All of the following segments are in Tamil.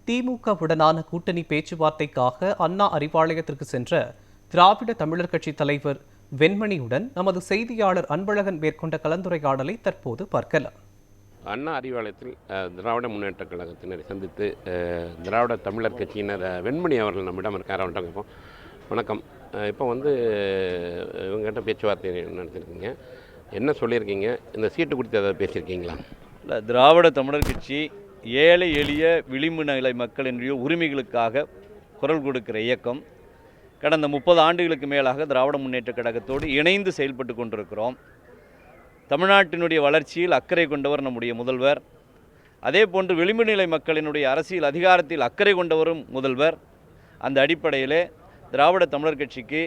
திமுகவுடனான கூட்டணி பேச்சுவார்த்தைக்காக அண்ணா அறிவாலயத்திற்கு சென்ற திராவிட தமிழர் கட்சி தலைவர் வெண்மணியுடன் நமது செய்தியாளர் அன்பழகன் மேற்கொண்ட கலந்துரையாடலை தற்போது பார்க்கலாம். அண்ணா அறிவாலயத்தில் திராவிட முன்னேற்ற கழகத்தினரை சந்தித்து திராவிட தமிழர் கட்சியினர் வெண்மணி அவர்கள் நம்மிடம் இருக்கார். அவர்கிட்ட கேட்போம். வணக்கம். இப்போ இவங்ககிட்ட பேச்சுவார்த்தை நடத்திருக்கீங்க, என்ன சொல்லியிருக்கீங்க? இந்த சீட்டு குறித்து ஏதாவது பேசியிருக்கீங்களா? இல்லை, திராவிட தமிழர் கட்சி ஏழை எளிய விளிம்பு நிலை மக்களினுடைய உரிமைகளுக்காக குரல் கொடுக்கிற இயக்கம். கடந்த 30 ஆண்டுகளுக்கு மேலாக திராவிட முன்னேற்ற கழகத்தோடு இணைந்து செயல்பட்டு கொண்டிருக்கிறோம். தமிழ்நாட்டினுடைய வளர்ச்சியில் அக்கறை கொண்டவர் நம்முடைய முதல்வர். அதே போன்று விளிம்பு நிலை மக்களினுடைய அரசியல் அதிகாரத்தில் அக்கறை கொண்டவரும் முதல்வர். அந்த அடிப்படையில் திராவிட தமிழர் கட்சிக்கு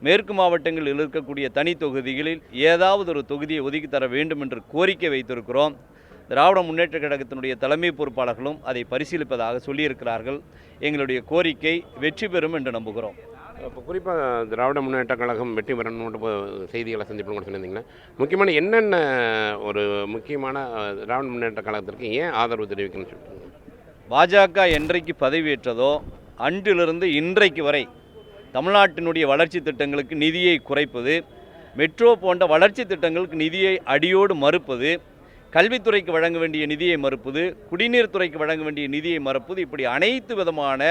மேற்கு மாவட்டங்களில் இருக்கக்கூடிய தனி தொகுதிகளில் ஏதாவது ஒரு தொகுதியை ஒதுக்கி தர வேண்டும் என்று கோரிக்கை வைத்திருக்கிறோம். திராவிட முன்னேற்ற கழகத்தினுடைய தலைமை பொறுப்பாளர்களும் அதை பரிசீலிப்பதாக சொல்லியிருக்கிறார்கள். எங்களுடைய கோரிக்கை வெற்றி பெறும் என்று நம்புகிறோம். இப்போ குறிப்பாக திராவிட முன்னேற்ற கழகம் வெற்றி பெறணும் செய்திகளை சந்திப்பு கூட சொல்லியிருந்தீங்கன்னா, முக்கியமான என்னென்ன ஒரு முக்கியமான திராவிட முன்னேற்ற கழகத்திற்கு ஏன் ஆதரவு தெரிவிக்கணும்னு சொல்லிட்டு? பாஜக என்றைக்கு பதவியேற்றதோ அன்றிலிருந்து இன்றைக்கு வரை தமிழ்நாட்டினுடைய வளர்ச்சி திட்டங்களுக்கு நிதியை குறைப்பது, மெட்ரோ போன்ற வளர்ச்சி திட்டங்களுக்கு நிதியை அடியோடு மறுப்பது, கல்வித்துறைக்கு வழங்க வேண்டிய நிதியை மறுப்பது, குடிநீர் துறைக்கு வழங்க வேண்டிய நிதியை மறுப்பது, இப்படி அனைத்து விதமான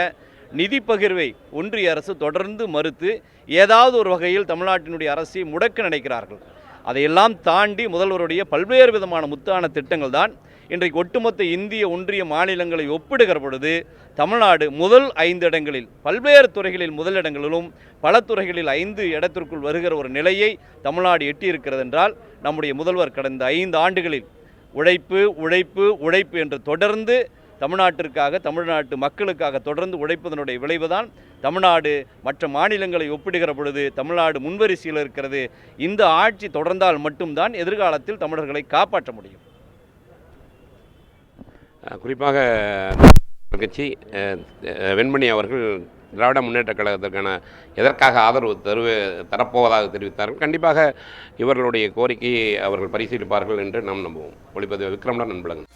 நிதி பகிர்வை ஒன்றிய அரசு தொடர்ந்து மறுத்து ஏதாவது ஒரு வகையில் தமிழ்நாட்டினுடைய அரசை முடக்க நினைக்கிறார்கள். அதையெல்லாம் தாண்டி முதல்வருடைய பல்வேறு விதமான முத்தான திட்டங்கள் தான் இன்றைக்கு ஒட்டுமொத்த இந்திய ஒன்றிய மாநிலங்களை ஒப்பிடுகிற பொழுது தமிழ்நாடு முதல் 5 இடங்களில், பல்வேறு துறைகளில் முதலிடங்களிலும் பல துறைகளில் 5 இடத்திற்குள் வருகிற ஒரு நிலையை தமிழ்நாடு எட்டியிருக்கிறது என்றால், நம்முடைய முதல்வர் கடந்த 5 ஆண்டுகளில் உழைப்பு உழைப்பு உழைப்பு என்று தொடர்ந்து தமிழ்நாட்டிற்காக, தமிழ்நாட்டு மக்களுக்காக தொடர்ந்து உழைப்பதனுடைய விளைவுதான் தமிழ்நாடு மற்ற மாநிலங்களை ஒப்பிடுகிற பொழுது தமிழ்நாடு முன்வரிசையில் இருக்கிறது. இந்த ஆட்சி தொடர்ந்தால் மட்டும்தான் எதிர்காலத்தில் தமிழர்களை காப்பாற்ற முடியும். குறிப்பாக கட்சி வெண்மணி அவர்கள் திராவிட முன்னேற்ற கழகத்திற்கான எதற்காக ஆதரவு தரப்போவதாக தெரிவித்தார்கள். கண்டிப்பாக இவர்களுடைய கோரிக்கையை அவர்கள் பரிசீலிப்பார்கள் என்று நாம் நம்புவோம். ஒளிப்பதிவு விக்ரம்டன் அன்பழகன்.